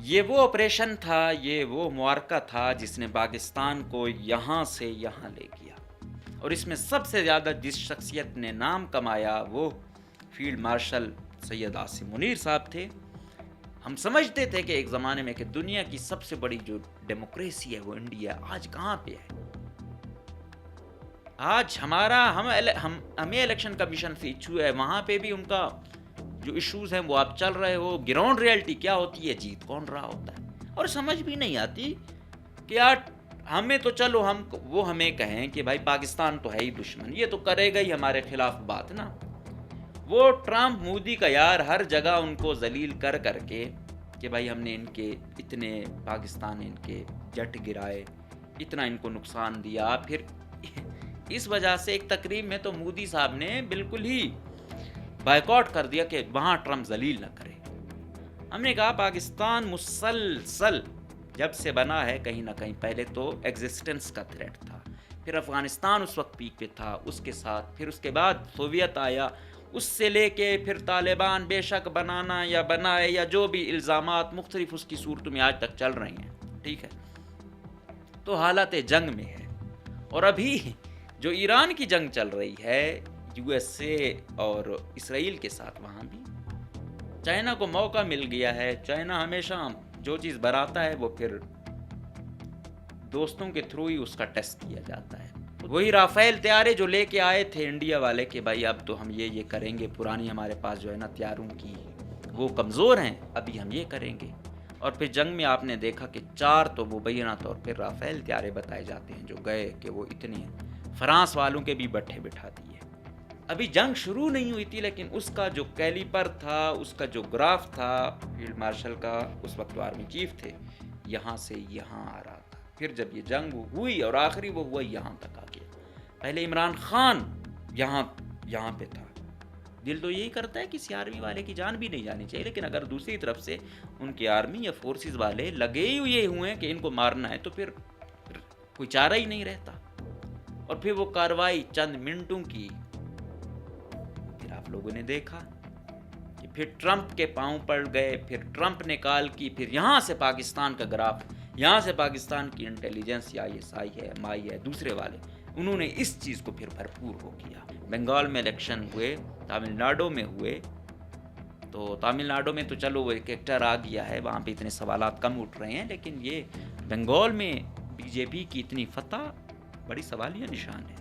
یہ وہ آپریشن تھا، یہ وہ معرکہ تھا جس نے پاکستان کو یہاں سے یہاں لے گیا، اور اس میں سب سے زیادہ جس شخصیت نے نام کمایا وہ فیلڈ مارشل سید عاصم منیر صاحب تھے۔ ہم سمجھتے تھے کہ ایک زمانے میں کہ دنیا کی سب سے بڑی جو ڈیموکریسی ہے وہ انڈیا، آج کہاں پہ ہے؟ آج ہمیں الیکشن کمیشن سے ایشو ہے، وہاں پہ بھی ان کا جو ایشوز ہیں وہ آپ چل رہے ہو، گراؤنڈ ریئلٹی کیا ہوتی ہے، جیت کون رہا ہوتا ہے، اور سمجھ بھی نہیں آتی کہ یار ہمیں تو چلو وہ ہمیں کہیں کہ بھائی پاکستان تو ہے ہی دشمن، یہ تو کرے گا ہی ہمارے خلاف بات نا۔ وہ ٹرمپ مودی کا یار ہر جگہ ان کو ذلیل کر کر کے کہ بھائی ہم نے ان کے اتنے پاکستان ان کے جٹ گرائے، اتنا ان کو نقصان دیا، پھر اس وجہ سے ایک تقریب میں تو مودی صاحب نے بالکل ہی بائیکاٹ کر دیا کہ وہاں ٹرمپ ذلیل نہ کرے۔ ہم نے کہا پاکستان مسلسل جب سے بنا ہے کہیں نہ کہیں پہلے تو ایگزسٹنس کا تھریٹ تھا، پھر افغانستان اس وقت پیک پہ تھا، اس کے ساتھ پھر اس کے بعد سوویت آیا، اس سے لے کے پھر طالبان بے شک بنانا یا بنائے یا جو بھی الزامات مختلف اس کی صورتوں میں آج تک چل رہی ہیں، ٹھیک ہے، تو حالت جنگ میں ہے۔ اور ابھی جو ایران کی جنگ چل رہی ہے یو ایس اے اور اسرائیل کے ساتھ، وہاں بھی چائنا کو موقع مل گیا ہے۔ چائنا ہمیشہ جو چیز بناتا ہے وہ پھر دوستوں کے تھرو ہی اس کا ٹیسٹ کیا جاتا ہے۔ وہی رافیل طیارے جو لے کے آئے تھے انڈیا والے کہ بھائی اب تو ہم یہ کریں گے، پرانی ہمارے پاس جو ہے نا طیاروں کی وہ کمزور ہیں، ابھی ہم یہ کریں گے، اور پھر جنگ میں آپ نے دیکھا کہ 4 تو مبینہ طور پہ رافیل طیارے بتائے جاتے ہیں جو گئے کہ وہ اتنے ہیں، فرانس والوں کے بھی بٹھے بٹھا دیے۔ ابھی جنگ شروع نہیں ہوئی تھی لیکن اس کا جو کیلیپر تھا، اس کا جو گراف تھا، فیلڈ مارشل کا اس وقت آرمی چیف تھے، یہاں سے یہاں آ رہا تھا۔ پھر جب یہ جنگ ہوئی اور آخری وہ ہوا یہاں تک آ گیا۔ پہلے عمران خان یہاں پہ تھا، دل تو یہی کرتا ہے کسی آرمی والے کی جان بھی نہیں جانی چاہیے، لیکن اگر دوسری طرف سے ان کے آرمی یا فورسز والے لگے ہی ہوئے ہیں کہ ان کو مارنا ہے تو پھر کوئی چارہ ہی نہیں رہتا۔ اور پھر وہ کارروائی چند منٹوں کی، پھر آپ لوگوں نے دیکھا کہ پھر ٹرمپ کے پاؤں پڑ گئے، پھر ٹرمپ نے کال کی، پھر یہاں سے پاکستان کا گراف، یہاں سے پاکستان کی انٹیلیجنس یا ISI ہے، MI ہے، دوسرے والے، انہوں نے اس چیز کو پھر بھرپور ہو کیا۔ بنگال میں الیکشن ہوئے، تامل ناڈو میں ہوئے، تو تامل ناڈو میں تو چلو وہ ایک ایکٹر آ گیا ہے، وہاں پہ اتنے سوالات کم اٹھ رہے ہیں، لیکن یہ بنگال میں BJP کی اتنی فتح بڑی سوالیہ نشان ہے۔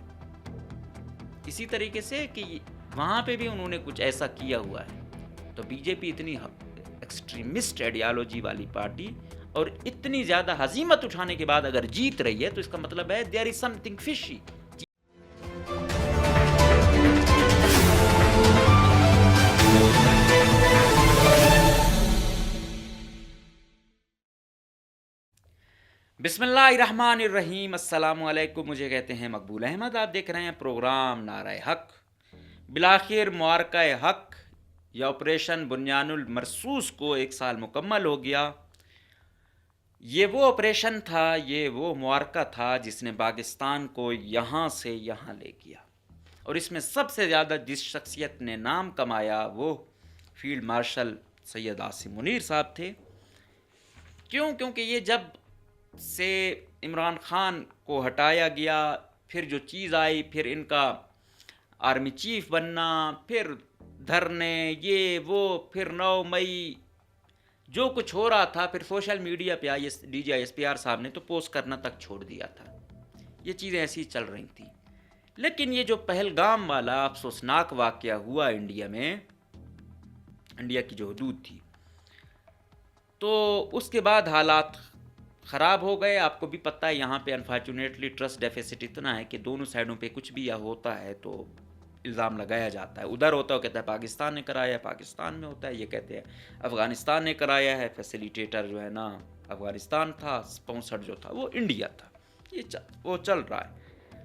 اسی طریقے سے کہ وہاں پہ بھی انہوں نے کچھ ایسا کیا ہوا ہے، تو BJP اتنی ایکسٹریمسٹ آئیڈیالوجی والی پارٹی اور اتنی زیادہ ہزیمت اٹھانے کے بعد اگر جیت رہی ہے تو اس کا مطلب ہے there is something fishy۔ بسم اللہ الرحمن الرحیم، السلام علیکم، مجھے کہتے ہیں مقبول احمد، آپ دیکھ رہے ہیں پروگرام نعرہ حق۔ بالآخر معرکہ حق یا آپریشن بنیان المرصوص کو 1 سال مکمل ہو گیا۔ یہ وہ آپریشن تھا، یہ وہ معرکہ تھا جس نے پاکستان کو یہاں سے یہاں لے گیا، اور اس میں سب سے زیادہ جس شخصیت نے نام کمایا وہ فیلڈ مارشل سید عاصم منیر صاحب تھے۔ کیونکہ یہ جب سے عمران خان کو ہٹایا گیا، پھر جو چیز آئی، پھر ان کا آرمی چیف بننا، پھر دھرنے، یہ وہ، پھر 9 مئی جو کچھ ہو رہا تھا، پھر سوشل میڈیا پہ DG SPR صاحب نے تو پوسٹ کرنا تک چھوڑ دیا تھا، یہ چیزیں ایسی چل رہی تھیں۔ لیکن یہ جو پہلگام والا افسوسناک واقعہ ہوا انڈیا میں، انڈیا کی جو حدود تھی، تو اس کے بعد حالات خراب ہو گئے۔ آپ کو بھی پتہ ہے یہاں پہ انفارچونیٹلی ٹرسٹ ڈیفیسٹ اتنا ہے کہ دونوں سائڈوں پہ کچھ بھی ہوتا ہے تو الزام لگایا جاتا ہے، ادھر ہوتا ہے کہتا ہے پاکستان نے کرایا ہے، پاکستان میں ہوتا ہے یہ کہتے ہیں افغانستان نے کرایا ہے، فیسیلیٹیٹر جو ہے نا افغانستان تھا، اسپانسر جو تھا وہ انڈیا تھا، وہ چل رہا ہے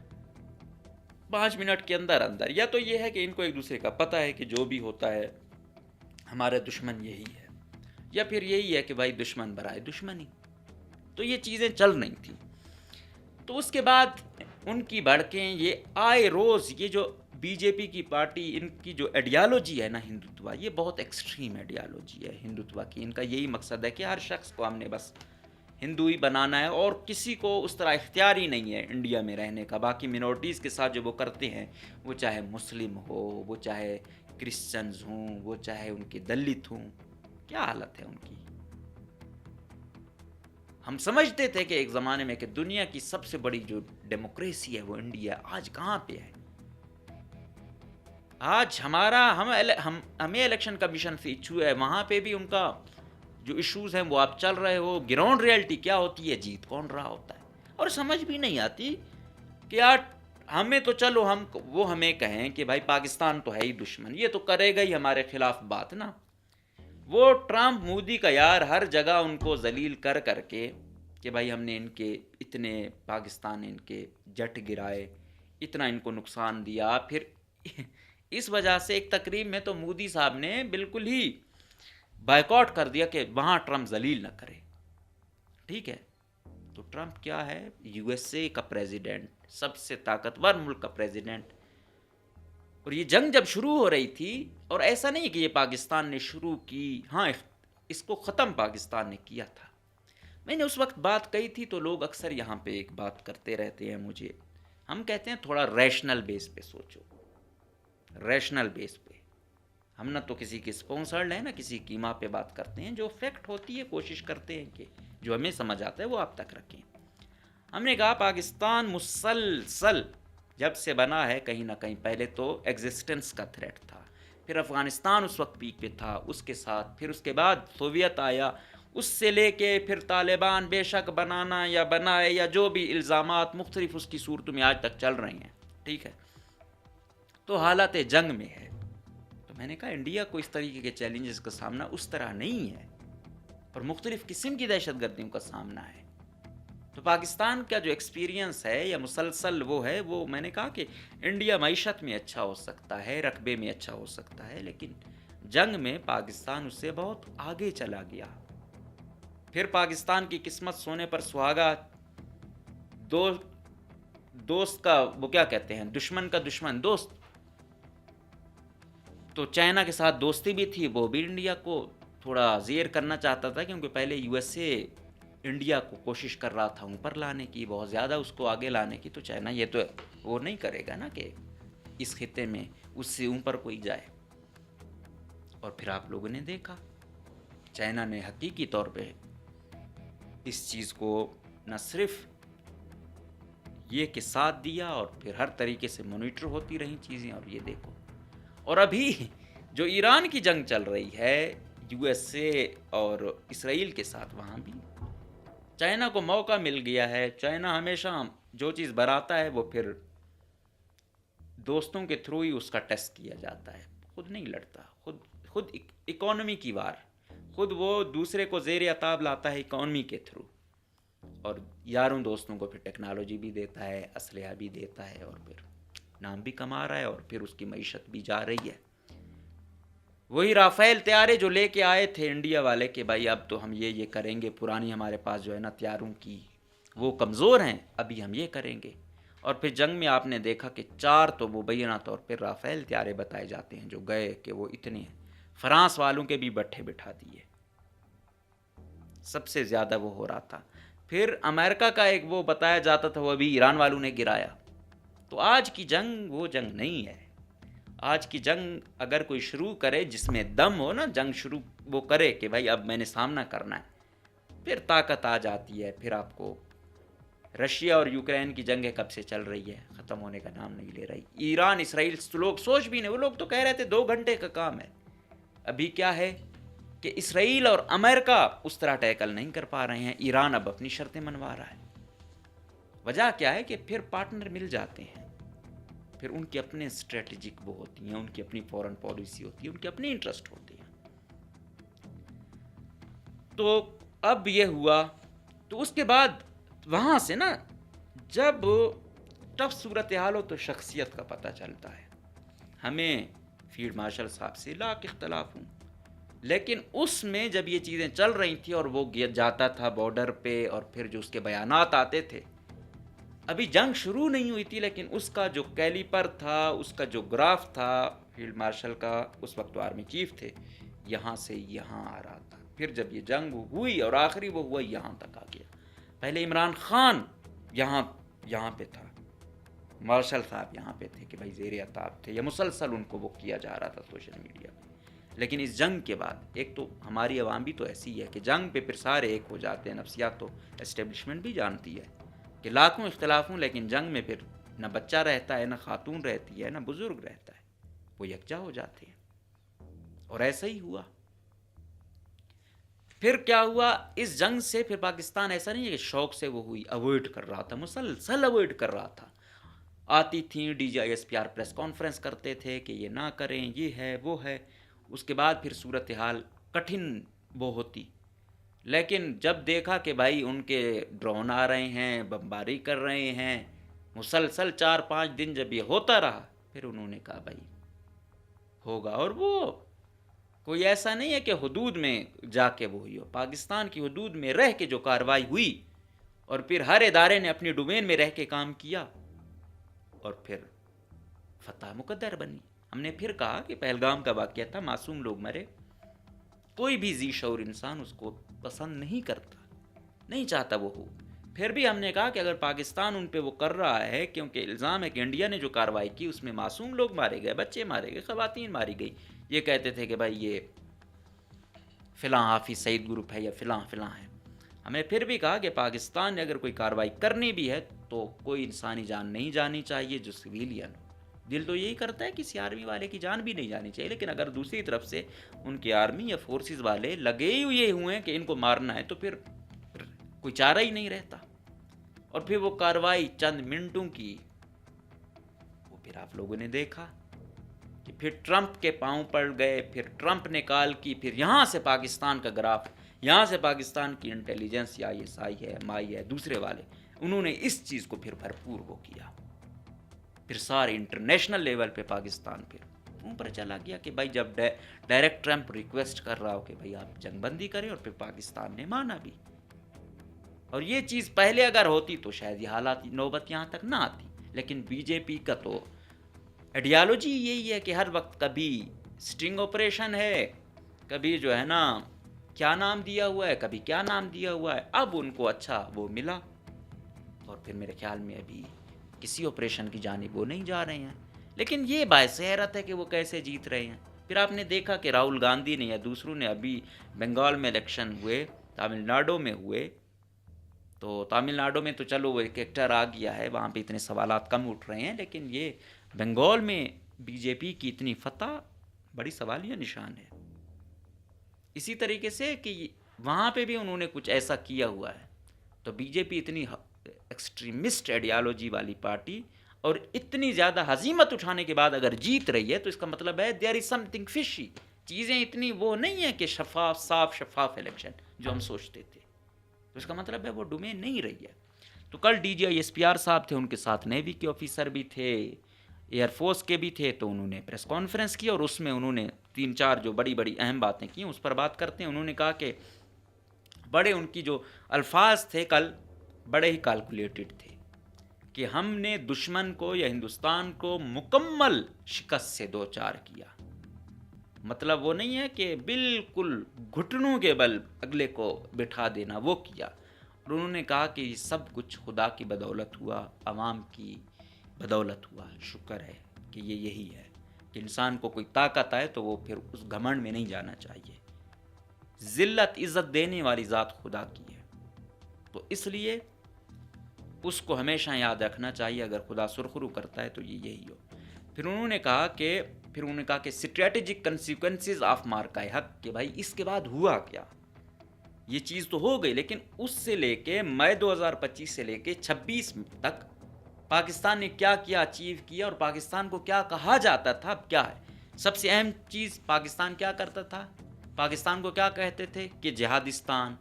5 منٹ کے اندر۔ یا تو یہ ہے کہ ان کو ایک دوسرے کا پتہ ہے کہ جو بھی ہوتا ہے ہمارا دشمن یہی ہے، یا پھر یہی ہے کہ بھائی دشمن برائے دشمنی، تو یہ چیزیں چل رہی تھیں۔ تو اس کے بعد ان کی بھڑکیں یہ آئے روز، یہ جو بی جے پی کی پارٹی، ان کی جو ایڈیالوجی ہے نا ہندوتوا، یہ بہت ایکسٹریم ایڈیالوجی ہے ہندوتوا کی. ان کا یہی مقصد ہے کہ ہر شخص کو ہم نے بس ہندو ہی بنانا ہے، اور کسی کو اس طرح اختیار ہی نہیں ہے انڈیا میں رہنے کا. باقی منورٹیز کے ساتھ جو وہ کرتے ہیں، وہ چاہے مسلم ہو، وہ چاہے کرسچنز ہوں، وہ چاہے ان کے دلت ہوں، کیا حالت ہے ان کی. ہم سمجھتے تھے کہ ایک زمانے میں کہ دنیا کی سب سے بڑی جو ڈیموکریسی ہے وہ انڈیا، آج کہاں پہ ہے؟ آج ہمیں الیکشن کمیشن سے ایشو ہے، وہاں پہ بھی ان کا جو ایشوز ہیں وہ آپ چل رہے ہو. گراؤنڈ ریئلٹی کیا ہوتی ہے، جیت کون رہا ہوتا ہے، اور سمجھ بھی نہیں آتی کہ یار ہمیں تو چلو وہ ہمیں کہیں کہ بھائی پاکستان تو ہے ہی دشمن، یہ تو کرے گا ہی ہمارے خلاف بات نا. وہ ٹرمپ مودی کا یار ہر جگہ ان کو ذلیل کر کر کے کہ بھائی ہم نے ان کے اتنے پاکستان ان کے جٹ گرائے، اتنا ان کو نقصان دیا. پھر اس وجہ سے ایک تقریب میں تو مودی صاحب نے بالکل ہی بائیکاٹ کر دیا کہ وہاں ٹرمپ ذلیل نہ کرے. ٹھیک ہے، تو ٹرمپ کیا ہے؟ یو ایس اے کا پریزیڈنٹ، سب سے طاقتور ملک کا پریزیڈنٹ. اور یہ جنگ جب شروع ہو رہی تھی، اور ایسا نہیں کہ یہ پاکستان نے شروع کی، ہاں اس کو ختم پاکستان نے کیا تھا. میں نے اس وقت بات کہی تھی، تو لوگ اکثر یہاں پہ ایک بات کرتے رہتے ہیں مجھے، ہم کہتے ہیں تھوڑا ریشنل بیس پہ سوچو. ریشنل بیس پہ ہم نہ تو کسی کے اسپانسرڈ ہیں، نہ کسی کی ماں پہ بات کرتے ہیں. جو فیکٹ ہوتی ہے کوشش کرتے ہیں کہ جو ہمیں سمجھ آتا ہے وہ آپ تک رکھیں. ہم نے کہا پاکستان مسلسل جب سے بنا ہے، کہیں نہ کہیں پہلے تو ایگزسٹنس کا تھریٹ تھا، پھر افغانستان اس وقت پیک پہ تھا، اس کے ساتھ پھر اس کے بعد سوویت آیا، اس سے لے کے پھر طالبان بے شک بنانا یا بنائے یا جو بھی الزامات مختلف اس کی صورتوں میں آج تک چل رہی ہیں. ٹھیک ہے، تو حالت جنگ میں ہے. تو میں نے کہا انڈیا کو اس طریقے کے چیلنجز کا سامنا اس طرح نہیں ہے، اور مختلف قسم کی دہشت گردیوں کا سامنا ہے. تو پاکستان کا جو ایکسپیرینس ہے یا مسلسل وہ ہے، وہ میں نے کہا کہ انڈیا معیشت میں اچھا ہو سکتا ہے، رقبے میں اچھا ہو سکتا ہے، لیکن جنگ میں پاکستان اس سے بہت آگے چلا گیا. پھر پاکستان کی قسمت سونے پر سہاگا، دوست کا وہ کیا کہتے ہیں، دشمن کا دشمن دوست. تو چائنا کے ساتھ دوستی بھی تھی، وہ بھی انڈیا کو تھوڑا زیر کرنا چاہتا تھا، کیونکہ پہلے یو ایس اے انڈیا کو کوشش کر رہا تھا اوپر لانے کی، بہت زیادہ اس کو آگے لانے کی. تو چائنا یہ تو وہ نہیں کرے گا نا کہ اس خطے میں اس سے اوپر کوئی جائے. اور پھر آپ لوگوں نے دیکھا چائنا نے حقیقی طور پہ اس چیز کو نہ صرف یہ کہ ساتھ دیا، اور پھر ہر طریقے سے مانیٹر ہوتی رہیں چیزیں. اور یہ دیکھو، اور ابھی جو ایران کی جنگ چل رہی ہے یو ایس اے اور اسرائیل کے ساتھ، وہاں بھی چائنا کو موقع مل گیا ہے. چائنا ہمیشہ جو چیز بناتا ہے وہ پھر دوستوں کے تھرو ہی اس کا ٹیسٹ کیا جاتا ہے، خود نہیں لڑتا. خود اکانومی کی وار، خود وہ دوسرے کو زیر عتاب لاتا ہے اکانومی کے تھرو، اور یاروں دوستوں کو پھر ٹیکنالوجی بھی دیتا ہے، اسلحہ بھی دیتا ہے، اور پھر نام بھی کما رہا ہے، اور پھر اس کی معیشت بھی جا رہی ہے. وہی رافیل طیارے جو لے کے آئے تھے انڈیا والے کہ بھائی اب تو ہم یہ کریں گے، پرانی ہمارے پاس جو ہے نا طیاروں کی وہ کمزور ہیں، ابھی ہم یہ کریں گے. اور پھر جنگ میں آپ نے دیکھا کہ 4 تو مبینہ طور پہ رافیل طیارے بتائے جاتے ہیں جو گئے، کہ وہ اتنے ہیں، فرانس والوں کے بھی بٹھے بٹھا دیے، سب سے زیادہ وہ ہو رہا تھا. پھر امریکہ کا ایک وہ بتایا جاتا تھا، وہ ابھی ایران والوں نے گرایا. تو آج کی جنگ وہ جنگ نہیں ہے. آج کی جنگ اگر کوئی شروع کرے جس میں دم ہو نا، جنگ شروع وہ کرے کہ بھائی اب میں نے سامنا کرنا ہے، پھر طاقت آ جاتی ہے. پھر آپ کو رشیا اور یوکرین کی جنگیں کب سے چل رہی ہے، ختم ہونے کا نام نہیں لے رہی. ایران اسرائیل لوگ سوچ بھی نہیں، وہ لوگ تو کہہ رہے تھے 2 گھنٹے کا کام ہے. ابھی کیا ہے کہ اسرائیل اور امریکہ اس طرح ٹیکل نہیں کر پا رہے ہیں، ایران اب اپنی شرطیں منوا رہا ہے. وجہ کیا ہے کہ پھر پارٹنر مل جاتے ہیں، پھر ان کی اپنے اسٹریٹجک وہ ہوتی ہیں، ان کی اپنی فورن پالیسی ہوتی ہے، ان کے اپنے انٹرسٹ ہوتے ہیں. تو اب یہ ہوا، تو اس کے بعد وہاں سے نا جب ٹف صورتحال ہو تو شخصیت کا پتہ چلتا ہے. ہمیں فیلڈ مارشل صاحب سے لاکھ اختلاف ہوں، لیکن اس میں جب یہ چیزیں چل رہی تھیں اور وہ جاتا تھا بارڈر پہ، اور پھر جو اس کے بیانات آتے تھے ابھی جنگ شروع نہیں ہوئی تھی، لیکن اس کا جو کیلیپر تھا، اس کا جو گراف تھا، فیلڈ مارشل کا اس وقت آرمی چیف تھے، یہاں سے یہاں آ رہا تھا. پھر جب یہ جنگ ہوئی اور آخری وہ ہوا، یہاں تک آ گیا. پہلے عمران خان یہاں پہ تھا، مارشل صاحب یہاں پہ تھے کہ بھائی زیر عتاب تھے، یا مسلسل ان کو وہ کیا جا رہا تھا سوشل میڈیا پہ. لیکن اس جنگ کے بعد ایک تو ہماری عوام بھی تو ایسی ہے کہ جنگ پہ پھر سارے ایک ہو جاتے ہیں. نفسیات تو اسٹیبلشمنٹ بھی جانتی ہے کہ لاکھوں اختلاف ہوں، لیکن جنگ میں پھر نہ بچہ رہتا ہے، نہ خاتون رہتی ہے، نہ بزرگ رہتا ہے، وہ یکجا ہو جاتے ہیں. اور ایسا ہی ہوا. پھر کیا ہوا اس جنگ سے؟ پھر پاکستان ایسا نہیں ہے کہ شوق سے وہ ہوئی، اوائڈ کر رہا تھا، مسلسل اوائڈ کر رہا تھا. آتی تھیں DGISPR پریس کانفرنس کرتے تھے کہ یہ نہ کریں، یہ ہے وہ ہے. اس کے بعد پھر صورتحال کٹھن وہ ہوتی. لیکن جب دیکھا کہ بھائی ان کے ڈرون آ رہے ہیں، بمباری کر رہے ہیں، مسلسل 4-5 دن جب یہ ہوتا رہا، پھر انہوں نے کہا بھائی ہوگا. اور وہ کوئی ایسا نہیں ہے کہ حدود میں جا کے وہ ہوئی ہو، پاکستان کی حدود میں رہ کے جو کارروائی ہوئی، اور پھر ہر ادارے نے اپنی ڈومین میں رہ کے کام کیا، اور پھر فتح مقدر بنی. ہم نے پھر کہا کہ پہلگام کا واقعہ تھا، معصوم لوگ مرے، کوئی بھی ذی شعور انسان اس کو پسند نہیں کرتا، نہیں چاہتا وہ ہو. پھر بھی ہم نے کہا کہ اگر پاکستان ان پہ وہ کر رہا ہے، کیونکہ الزام ہے کہ انڈیا نے جو کارروائی کی اس میں معصوم لوگ مارے گئے، بچے مارے گئے، خواتین ماری گئی. یہ کہتے تھے کہ بھائی یہ فلاں حافظ سعید گروپ ہے یا فلاں فلاں ہے. ہم نے پھر بھی کہا کہ پاکستان نے اگر کوئی کارروائی کرنی بھی ہے تو کوئی انسانی جان نہیں جانی چاہیے جو سویلین ہو. دل تو یہی کرتا ہے کسی آرمی والے کی جان بھی نہیں جانی چاہیے، لیکن اگر دوسری طرف سے ان کے آرمی یا فورسز والے لگے ہی ہوئے ہیں کہ ان کو مارنا ہے، تو پھر کوئی چارہ ہی نہیں رہتا. اور پھر وہ کارروائی چند منٹوں کی، وہ پھر آپ لوگوں نے دیکھا کہ پھر ٹرمپ کے پاؤں پڑ گئے، پھر ٹرمپ نے کال کی، پھر یہاں سے پاکستان کا گراف، یہاں سے پاکستان کی انٹیلیجنس یا ISI ہے، MI ہے، دوسرے والے، انہوں نے اس چیز کو پھر بھرپور وہ کیا. پھر سارے انٹرنیشنل لیول پہ پاکستان پھر اوپر چلا گیا کہ بھائی جب ڈائریکٹ ٹرمپ ریکویسٹ کر رہا ہو کہ بھائی آپ جنگ بندی کریں، اور پھر پاکستان نے مانا بھی. اور یہ چیز پہلے اگر ہوتی تو شاید یہ حالات نوبت یہاں تک نہ آتی. لیکن BJP کا تو آئیڈیالوجی یہی ہے کہ ہر وقت کبھی سٹنگ آپریشن ہے، کبھی جو ہے نا کیا نام دیا ہوا ہے، کبھی کیا نام دیا ہوا ہے. اب ان کو اچھا وہ ملا، اور پھر میرے خیال میں ابھی کسی آپریشن کی جانب وہ نہیں جا رہے ہیں. لیکن یہ باعث حیرت ہے کہ وہ کیسے جیت رہے ہیں. پھر آپ نے دیکھا کہ راہل گاندھی نے یا دوسروں نے ابھی بنگال میں الیکشن ہوئے، تامل ناڈو میں ہوئے، تو تامل ناڈو میں تو چلو وہ ایک ایکٹر آ گیا ہے، وہاں پہ اتنے سوالات کم اٹھ رہے ہیں. لیکن یہ بنگال میں BJP کی اتنی فتح بڑی سوالیہ نشان ہے. اسی طریقے سے کہ وہاں پہ بھی انہوں نے کچھ ایسا کیا ہوا ہے. تو BJP اتنی ایکسٹریمسٹ آئیڈیالوجی والی پارٹی اور اتنی زیادہ ہزیمت اٹھانے کے بعد اگر جیت رہی ہے، تو اس کا مطلب ہے دیر از سم تھنگ فشی. چیزیں اتنی وہ نہیں ہیں کہ صاف شفاف الیکشن جو ہم سوچتے تھے، تو اس کا مطلب ہے وہ ڈومین نہیں رہی ہے. تو کل DGISPR صاحب تھے، ان کے ساتھ نیوی کے آفیسر بھی تھے، ایئر فورس کے بھی تھے. تو انہوں نے پریس کانفرنس کی، اور اس میں انہوں نے 3-4 جو بڑی اہم باتیں کی، اس پر بات کرتے ہیں. انہوں نے کہا کہ بڑے ان کی جو الفاظ تھے کل بڑے ہی کیلکولیٹڈ تھے کہ ہم نے دشمن کو یا ہندوستان کو مکمل شکست سے دوچار کیا. مطلب وہ نہیں ہے کہ بالکل گھٹنوں کے بل اگلے کو بٹھا دینا، وہ کیا. اور انہوں نے کہا کہ یہ سب کچھ خدا کی بدولت ہوا، عوام کی بدولت ہوا. شکر ہے کہ یہی ہے کہ انسان کو کوئی طاقت آئے تو وہ پھر اس گھمنڈ میں نہیں جانا چاہیے. ذلت عزت دینے والی ذات خدا کی ہے، تو اس لیے اس کو ہمیشہ یاد رکھنا چاہیے. اگر خدا سرخرو کرتا ہے تو یہ یہی ہو. پھر انہوں نے کہا کہ اسٹریٹجک کنسیکوینسز آف مارکہ حق، کہ بھائی اس کے بعد ہوا کیا. یہ چیز تو ہو گئی، لیکن اس سے لے کے مئی 2025 سے لے کے 26 تک پاکستان نے کیا کیا اچیو کیا، اور پاکستان کو کیا کہا جاتا تھا، اب کیا ہے. سب سے اہم چیز پاکستان کیا کرتا تھا، پاکستان کو کیا کہتے تھے کہ جہادستان،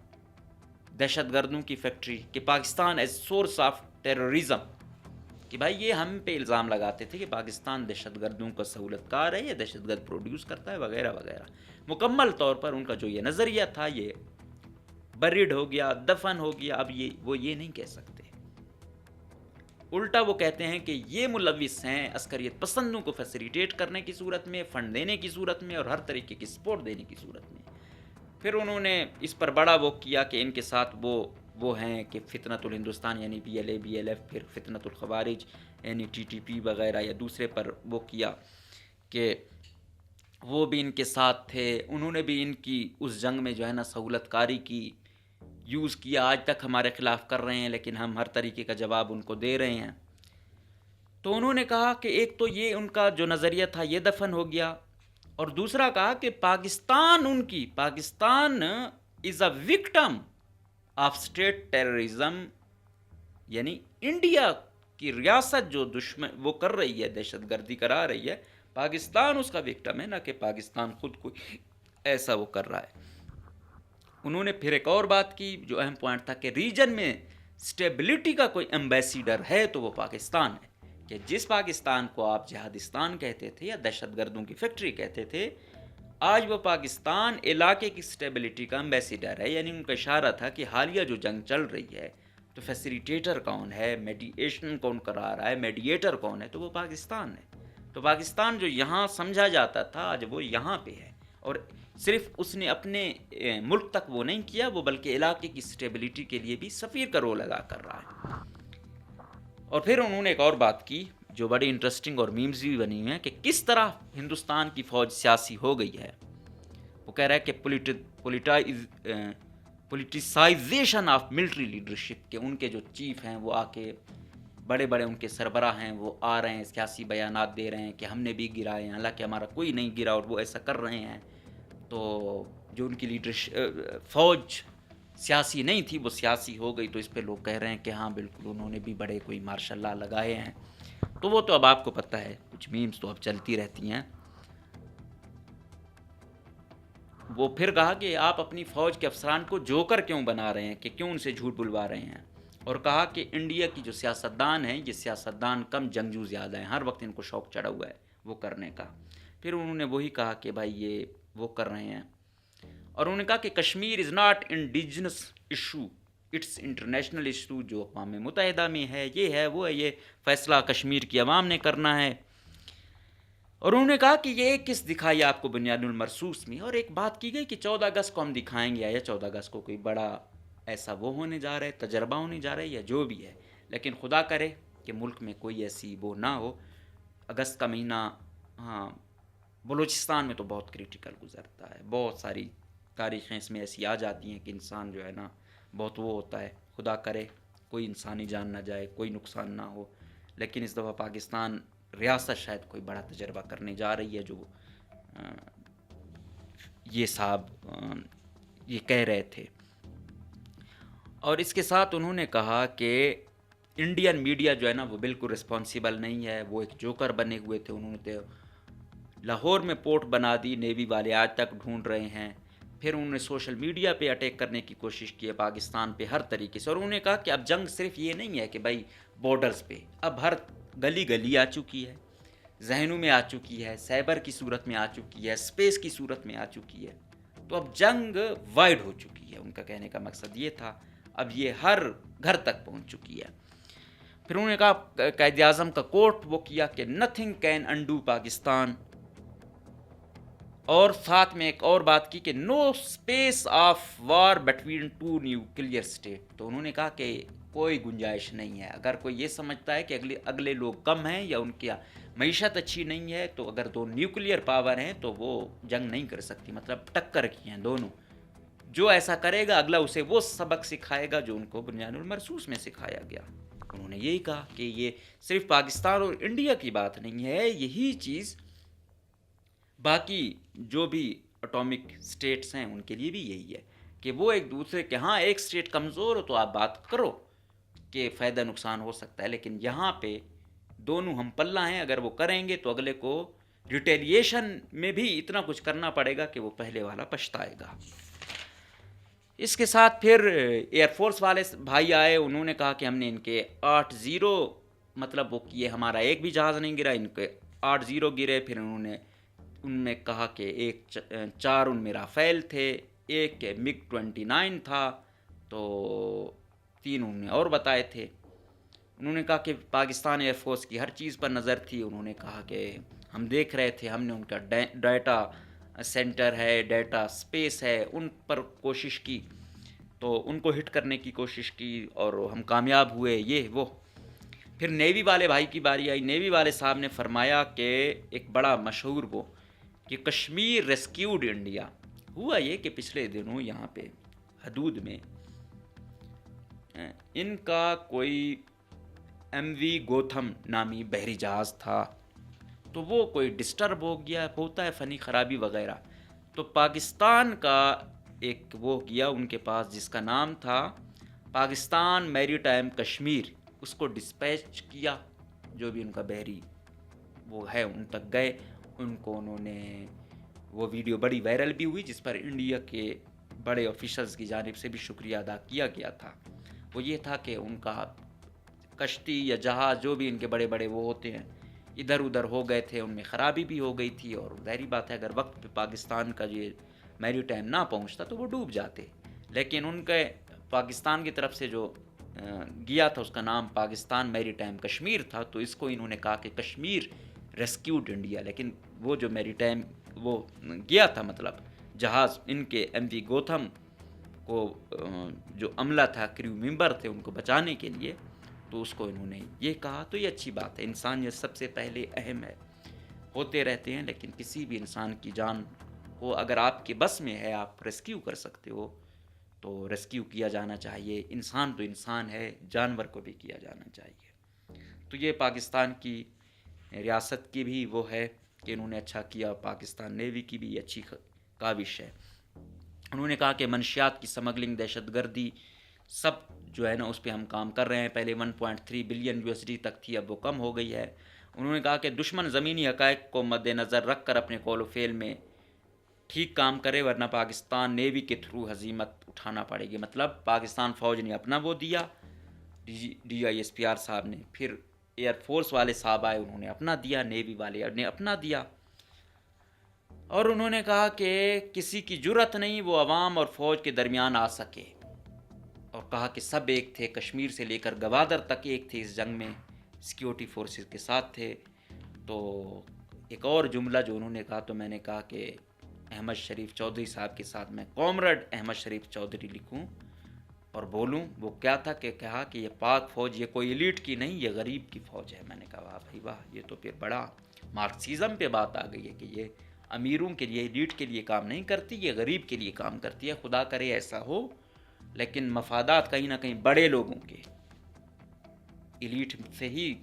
دہشت گردوں کی فیکٹری، کہ Pakistan as source of terrorism, کہ بھائی یہ ہم پہ الزام لگاتے تھے کہ پاکستان دہشت گردوں کا سہولت کار ہے، یا دہشت گرد پروڈیوس کرتا ہے وغیرہ وغیرہ. مکمل طور پر ان کا جو یہ نظریہ تھا یہ بریڈ ہو گیا، دفن ہو گیا. اب وہ یہ نہیں کہہ سکتے. الٹا وہ کہتے ہیں کہ یہ ملوث ہیں عسکریت پسندوں کو فیسیلیٹیٹ کرنے کی صورت میں، فنڈ دینے کی صورت میں اور ہر طریقے کی سپورٹ دینے کی صورت میں۔ پھر انہوں نے اس پر بڑا وہ کیا کہ ان کے ساتھ وہ ہیں کہ فتنۃ الہندوستان یعنی BLA BLF، پھر فتنۃ الخوارج یعنی TTP وغیرہ یا دوسرے پر وہ کیا کہ وہ بھی ان کے ساتھ تھے، انہوں نے بھی ان کی اس جنگ میں جو ہے نا سہولت کاری کی، یوز کیا، آج تک ہمارے خلاف کر رہے ہیں لیکن ہم ہر طریقے کا جواب ان کو دے رہے ہیں۔ تو انہوں نے کہا کہ ایک تو یہ ان کا جو نظریہ تھا یہ دفن ہو گیا، اور دوسرا کہا کہ Pakistan is a victim of state terrorism, یعنی انڈیا کی ریاست جو دشمن وہ کر رہی ہے، دہشت گردی کرا رہی ہے، پاکستان اس کا وکٹم ہے، نہ کہ پاکستان خود کو ایسا وہ کر رہا ہے۔ انہوں نے پھر ایک اور بات کی جو اہم پوائنٹ تھا کہ ریجن میں سٹیبلٹی کا کوئی ایمبیسیڈر ہے تو وہ پاکستان ہے، کہ جس پاکستان کو آپ جہادستان کہتے تھے یا دہشت گردوں کی فیکٹری کہتے تھے، آج وہ پاکستان علاقے کی سٹیبلٹی کا ایمبیسیڈر ہے۔ یعنی ان کا اشارہ تھا کہ حالیہ جو جنگ چل رہی ہے تو فیسیلیٹیٹر کون ہے، میڈییشن کون کرا رہا ہے، میڈییٹر کون ہے، تو وہ پاکستان ہے۔ تو پاکستان جو یہاں سمجھا جاتا تھا آج وہ یہاں پہ ہے، اور صرف اس نے اپنے ملک تک وہ نہیں کیا، وہ بلکہ علاقے کی سٹیبلٹی کے لیے بھی سفیر کا رول ادا کر رہا ہے۔ اور پھر انہوں نے ایک اور بات کی جو بڑی انٹرسٹنگ اور میمز بھی بنی ہوئی ہیں کہ کس طرح ہندوستان کی فوج سیاسی ہو گئی ہے۔ وہ کہہ رہا ہے کہ پولیٹیسائزیشن آف ملٹری لیڈرشپ، کہ ان کے جو چیف ہیں وہ آ کے بڑے بڑے ان کے سربراہ ہیں وہ آ رہے ہیں سیاسی بیانات دے رہے ہیں کہ ہم نے بھی گرائے ہیں، حالانکہ ہمارا کوئی نہیں گرا، اور وہ ایسا کر رہے ہیں۔ تو جو ان کی لیڈرشپ فوج سیاسی نہیں تھی وہ سیاسی ہو گئی، تو اس پہ لوگ کہہ رہے ہیں کہ ہاں بالکل انہوں نے بھی بڑے کوئی مارشاء اللہ لگائے ہیں۔ تو وہ تو اب آپ کو پتہ ہے، کچھ میمز تو اب چلتی رہتی ہیں۔ وہ پھر کہا کہ آپ اپنی فوج کے افسران کو جوکر کیوں بنا رہے ہیں، کہ کیوں ان سے جھوٹ بلوا رہے ہیں، اور کہا کہ انڈیا کی جو سیاستدان ہیں یہ سیاستدان کم جنگجو زیادہ ہیں، ہر وقت ان کو شوق چڑھا ہوا ہے وہ کرنے کا۔ پھر انہوں نے وہی کہا کہ بھائی یہ وہ کر رہے ہیں، اور انہوں نے کہا کہ Kashmir is not indigenous issue, it's international issue, جو اقوام متحدہ میں ہے، یہ ہے وہ ہے، یہ فیصلہ کشمیر کی عوام نے کرنا ہے۔ اور انہوں نے کہا کہ یہ ایک قسط دکھائی آپ کو بنیاد المرصوص میں، اور ایک بات کی گئی کہ 14 اگست کو ہم دکھائیں گے، یا 14 اگست کو کوئی بڑا ایسا وہ ہونے جا رہا ہے، تجربہ ہونے جا رہا ہے، یا جو بھی ہے، لیکن خدا کرے کہ ملک میں کوئی ایسی وہ نہ ہو۔ اگست کا مہینہ ہاں بلوچستان میں تو بہت کریٹیکل گزرتا ہے، بہت ساری تاریخیں اس میں ایسی آ جاتی ہیں کہ انسان جو ہے نا بہت وہ ہوتا ہے، خدا کرے کوئی انسانی جان نہ جائے، کوئی نقصان نہ ہو۔ لیکن اس دفعہ پاکستان ریاست شاید کوئی بڑا تجربہ کرنے جا رہی ہے، جو یہ صاحب یہ کہہ رہے تھے۔ اور اس کے ساتھ انہوں نے کہا کہ انڈین میڈیا جو ہے نا وہ بالکل رسپانسیبل نہیں ہے، وہ ایک جوکر بنے ہوئے تھے، انہوں نے لاہور میں پورٹ بنا دی، نیوی والے آج تک ڈھونڈ رہے ہیں۔ پھر انہوں نے سوشل میڈیا پہ اٹیک کرنے کی کوشش کی ہے پاکستان پہ ہر طریقے سے، اور انہوں نے کہا کہ اب جنگ صرف یہ نہیں ہے کہ بھائی بارڈرز پہ، اب ہر گلی گلی آ چکی ہے، ذہنوں میں آ چکی ہے، سائبر کی صورت میں آ چکی ہے، اسپیس کی صورت میں آ چکی ہے، تو اب جنگ وائڈ ہو چکی ہے۔ ان کا کہنے کا مقصد یہ تھا، اب یہ ہر گھر تک پہنچ چکی ہے۔ پھر انہوں نے کہا قائد اعظم کا کوٹ وہ کیا کہ نتھنگ کین انڈو پاکستان، اور ساتھ میں ایک اور بات کی کہ no space of war between two nuclear state. تو انہوں نے کہا کہ کوئی گنجائش نہیں ہے، اگر کوئی یہ سمجھتا ہے کہ اگلے لوگ کم ہیں یا ان کی معیشت اچھی نہیں ہے، تو اگر دو نیوکلیئر پاور ہیں تو وہ جنگ نہیں کر سکتی، مطلب ٹکر کی ہیں دونوں۔ جو ایسا کرے گا اگلا اسے وہ سبق سکھائے گا جو ان کو بنیاد المرصوص میں سکھایا گیا۔ انہوں نے یہی کہا کہ یہ صرف پاکستان اور انڈیا کی بات نہیں ہے، یہی چیز باقی جو بھی اٹامک سٹیٹس ہیں ان کے لیے بھی یہی ہے کہ وہ ایک دوسرے کے، ہاں ایک سٹیٹ کمزور ہو تو آپ بات کرو کہ فائدہ نقصان ہو سکتا ہے، لیکن یہاں پہ دونوں ہم پلہ ہیں، اگر وہ کریں گے تو اگلے کو ریٹیلیشن میں بھی اتنا کچھ کرنا پڑے گا کہ وہ پہلے والا پچھتائے گا۔ اس کے ساتھ پھر ایئر فورس والے بھائی آئے، انہوں نے کہا کہ ہم نے ان کے 8-0 مطلب وہ کیے، ہمارا ایک بھی جہاز نہیں گرا، ان کے 8-0 گرے۔ پھر انہوں نے ان میں کہا کہ 4 ان میں رافیل تھے، ایک MiG-29 تھا، تو 3 انہوں نے اور بتائے تھے۔ انہوں نے کہا کہ پاکستان ایئر فورس کی ہر چیز پر نظر تھی. انہوں نے کہا کہ ہم دیکھ رہے تھے, ہم نے ان کا ڈیٹا سینٹر ہے, ڈیٹا سپیس ہے, ان پر کوشش کی, تو ان کو ہٹ کرنے کی کوشش کی اور ہم کامیاب ہوئے, یہ وہ. پھر نیوی والے بھائی کی باری آئی. نیوی والے صاحب نے فرمایا کہ ایک بڑا مشہور وہ کہ کشمیر ریسکیوڈ انڈیا. ہوا یہ کہ پچھلے دنوں یہاں پہ حدود میں ان کا کوئی ایم وی گوتھم نامی بحری جہاز تھا, تو وہ کوئی ڈسٹرب ہو گیا, ہوتا ہے فنی خرابی وغیرہ. تو پاکستان کا ایک وہ گیا ان کے پاس جس کا نام تھا پاکستان میری ٹائم کشمیر, اس کو ڈسپیچ کیا. جو بھی ان کا بحری وہ ہے ان تک گئے, ان کو انہوں نے وہ ویڈیو بڑی وائرل بھی ہوئی جس پر انڈیا کے بڑے آفیشلز کی جانب سے بھی شکریہ ادا کیا گیا تھا. وہ یہ تھا کہ ان کا کشتی یا جہاز جو بھی ان کے بڑے بڑے وہ ہوتے ہیں ادھر ادھر ہو گئے تھے, ان میں خرابی بھی ہو گئی تھی, اور ظاہری بات ہے اگر وقت پہ پاکستان کا یہ میری ٹائم نہ پہنچتا تو وہ ڈوب جاتے. لیکن ان کے پاکستان کی طرف سے جو گیا تھا اس کا نام پاکستان میری ٹائم کشمیر تھا, تو اس کو انہوں نے کہا کہ کشمیر ریسکیوڈ انڈیا. لیکن وہ جو میری ٹائم وہ گیا تھا مطلب جہاز ان کے ایم وی گوتھم کو جو عملہ تھا, کریو ممبر تھے, ان کو بچانے کے لیے, تو اس کو انہوں نے یہ کہا. تو یہ اچھی بات ہے, انسانیت سب سے پہلے اہم ہے. ہوتے رہتے ہیں لیکن کسی بھی انسان کی جان کو اگر آپ کے بس میں ہے, آپ ریسکیو کر سکتے ہو تو ریسکیو کیا جانا چاہیے. انسان تو انسان ہے, جانور کو بھی کیا جانا چاہیے. تو یہ پاکستان کی ریاست کی بھی وہ ہے کہ انہوں نے اچھا کیا, پاکستان نیوی کی بھی اچھی کاوش ہے. انہوں نے کہا کہ منشیات کی سمگلنگ, دہشت گردی, سب جو ہے نا اس پہ ہم کام کر رہے ہیں. پہلے 1.3 بلین USD تک تھی, اب وہ کم ہو گئی ہے. انہوں نے کہا کہ دشمن زمینی حقائق کو مد نظر رکھ کر اپنے قول و فعل میں ٹھیک کام کرے, ورنہ پاکستان نیوی کے تھرو ہزیمت اٹھانا پڑے گی. مطلب پاکستان فوج نے اپنا وہ دیا, DISPR صاحب نے, پھر ایئر فورس والے صاحب آئے, انہوں نے اپنا دیا, نیوی والے نے اپنا دیا. اور انہوں نے کہا کہ کسی کی جرت نہیں وہ عوام اور فوج کے درمیان آ سکے, اور کہا کہ سب ایک تھے, کشمیر سے لے کر گوادر تک ایک تھے اس جنگ میں, سیکیورٹی فورسز کے ساتھ تھے. تو ایک اور جملہ جو انہوں نے کہا, تو میں نے کہا کہ احمد شریف چودھری صاحب کے ساتھ میں کامریڈ احمد شریف چودھری لکھوں اور بولوں. وہ کیا تھا کہ کہا کہ یہ پاک فوج یہ کوئی ایلیٹ کی نہیں, یہ غریب کی فوج ہے. میں نے کہا واہ بھائی واہ, یہ تو پھر بڑا مارکسزم پہ بات آ گئی ہے کہ یہ امیروں کے لیے ایلیٹ کے لیے کام نہیں کرتی, یہ غریب کے لیے کام کرتی ہے. خدا کرے ایسا ہو, لیکن مفادات کہیں نہ کہیں بڑے لوگوں کے ایلیٹ سے ہی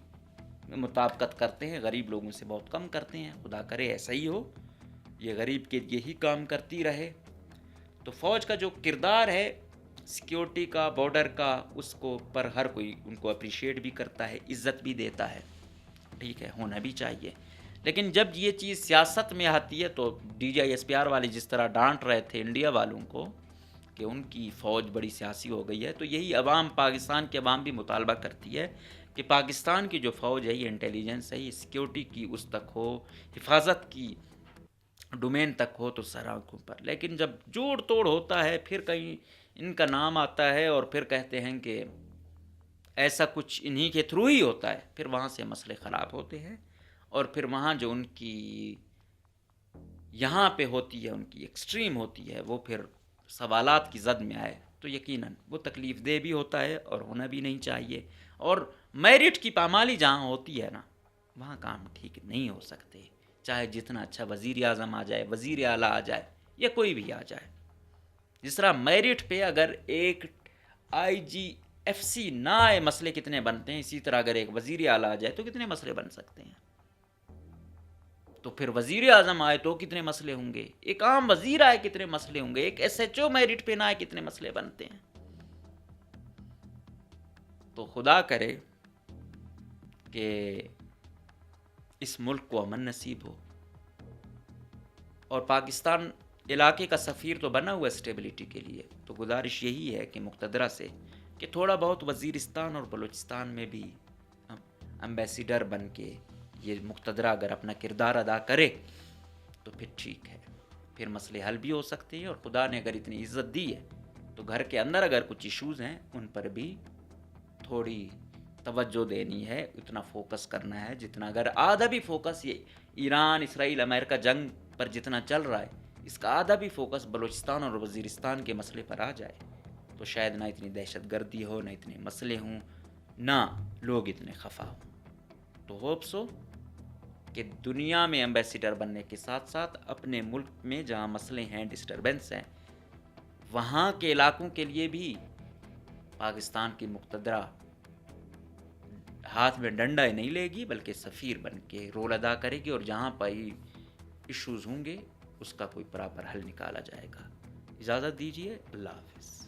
مطابقت کرتے ہیں, غریب لوگوں سے بہت کم کرتے ہیں. خدا کرے ایسا ہی ہو, یہ غریب کے لیے ہی کام کرتی رہے. تو فوج کا جو کردار ہے سیکیورٹی کا, بارڈر کا, اس کو پر ہر کوئی ان کو اپریشیٹ بھی کرتا ہے, عزت بھی دیتا ہے. ٹھیک ہے, ہونا بھی چاہیے. لیکن جب یہ چیز سیاست میں آتی ہے تو DISPR والے جس طرح ڈانٹ رہے تھے انڈیا والوں کو کہ ان کی فوج بڑی سیاسی ہو گئی ہے, تو یہی عوام, پاکستان کے عوام بھی مطالبہ کرتی ہے کہ پاکستان کی جو فوج ہے, یہ انٹیلیجنس ہے, یہ سیکیورٹی کی اس تک ہو, حفاظت کی ڈومین تک ہو تو سر آنکھوں پر. لیکن جب جوڑ توڑ ہوتا ہے پھر کہیں ان کا نام آتا ہے اور پھر کہتے ہیں کہ ایسا کچھ انہی کے تھرو ہی ہوتا ہے, پھر وہاں سے مسئلے خراب ہوتے ہیں. اور پھر وہاں جو ان کی یہاں پہ ہوتی ہے, ان کی ایکسٹریم ہوتی ہے, وہ پھر سوالات کی زد میں آئے تو یقیناً وہ تکلیف دہ بھی ہوتا ہے اور ہونا بھی نہیں چاہیے. اور میرٹ کی پامالی جہاں ہوتی ہے نا, وہاں کام ٹھیک نہیں ہو سکتے, چاہے جتنا اچھا وزیر اعظم آ جائے, وزیر اعلیٰ آ جائے, یا کوئی بھی آ جائے. جس طرح میرٹ پہ اگر ایک IGFC نہ آئے مسئلے کتنے بنتے ہیں, اسی طرح اگر ایک وزیر اعلیٰ آ جائے تو کتنے مسئلے بن سکتے ہیں. تو پھر وزیر اعظم آئے تو کتنے مسئلے ہوں گے, ایک عام وزیر آئے کتنے مسئلے ہوں گے, ایک SHO میرٹ پہ نہ آئے کتنے مسئلے بنتے ہیں. تو خدا کرے کہ اس ملک کو امن نصیب ہو. اور پاکستان علاقے کا سفیر تو بنا ہوا اسٹیبلٹی کے لیے, تو گزارش یہی ہے کہ مقتدرہ سے کہ تھوڑا بہت وزیرستان اور بلوچستان میں بھی امبیسیڈر بن کے یہ مقتدرہ اگر اپنا کردار ادا کرے تو پھر ٹھیک ہے, پھر مسئلے حل بھی ہو سکتے ہیں. اور خدا نے اگر اتنی عزت دی ہے تو گھر کے اندر اگر کچھ ایشوز ہیں ان پر بھی تھوڑی توجہ دینی ہے، اتنا فوکس کرنا ہے جتنا، اگر آدھا بھی فوکس یہ ایران اسرائیل امریکہ جنگ پر جتنا چل رہا ہے، اس کا آدھا بھی فوکس بلوچستان اور وزیرستان کے مسئلے پر آ جائے تو شاید نہ اتنی دہشت گردی ہو، نہ اتنے مسئلے ہوں، نہ لوگ اتنے خفا ہوں۔ تو ہوپ سو کہ دنیا میں ایمبیسیڈر بننے کے ساتھ ساتھ اپنے ملک میں جہاں مسئلے ہیں، ڈسٹربنس ہیں، وہاں کے علاقوں کے لیے بھی پاکستان کی مقتدرہ ہاتھ میں ڈنڈا نہیں لے گی بلکہ سفیر بن کے رول ادا کرے گی، اور جہاں پر ایشوز ہوں گے اس کا کوئی پراپر حل نکالا جائے گا۔ اجازت دیجیے، اللہ حافظ۔